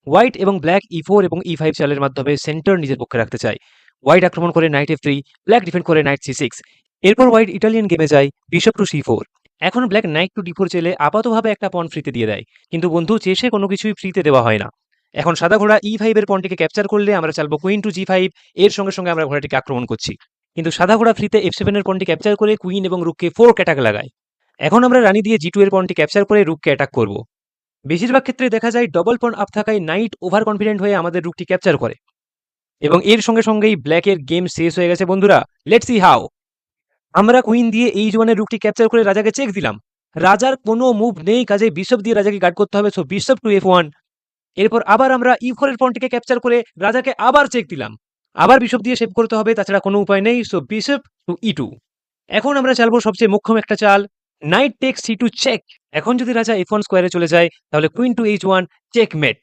White এবং black E4 এবং E5 চালের মাধ্যমে সেন্টার নিজের পক্ষে রাখতে চায়। হোয়াইট আক্রমণ করে নাইট F3, ব্ল্যাক ডিফেন্ড করে নাইট C6। এরপর হোয়াইট ইটালিয়ান গেমে যায় বিশপ টু C4। এখন ব্ল্যাক নাইট টু D4 চেলে আপাতভাবে একটা পন ফ্রিতে দিয়ে দেয়, কিন্তু বন্ধু চেসে কোনো কিছুই ফ্রিতে দেওয়া হয় না। এখন সাদা ঘোড়া E5 এর পনটিকে ক্যাপচার করলে আমরা চালবো কুইন টু G5, এর সঙ্গে সঙ্গে আমরা ঘোড়াটিকে আক্রমণ করছি। কিন্তু সাদা ঘোড়া ফ্রিতে F7 এর পনটি ক্যাপচার করে কুইন এবং রুককে ফোর্ক অ্যাটাক লাগায়। এখন আমরা রানী দিয়ে G2 এর পনটি ক্যাপচার করে রুককে অ্যাটাক করব। বেশিরভাগ ক্ষেত্রে দেখা যায় ডবল পন আপ থাকায় নাইট ওভার কনফিডেন্ট হয়ে আমাদের রুকটি ক্যাপচার করে, এবং এর সঙ্গে সঙ্গেই ব্ল্যাকের গেম শেষ হয়ে গেছে বন্ধুরা। Let's see how. আমরা কুইন দিয়ে H1 এর রুকটি ক্যাপচার করে রাজাকে চেক দিলাম। রাজার কোনো মুভ নেই, কাজে বিশপ দিয়ে রাজাকে গার্ড করতে হবে, সো বিশপ টু F1। এরপর আবার আমরা E4 এর পনটিকে ক্যাপচার করে রাজাকে আবার চেক দিলাম। আবার বিশপ দিয়ে সেভ করতে হবে, তাছাড়া কোনো উপায় নেই, সো বিশপ টু E2। এখন আমরা চালবো সবচেয়ে মোক্ষম একটা চাল, নাইট টেক C2 চেক। এখন যদি রাজা F1 স্কোয়ারে চলে যায় তাহলে কুইন টু H1 চেকমেট।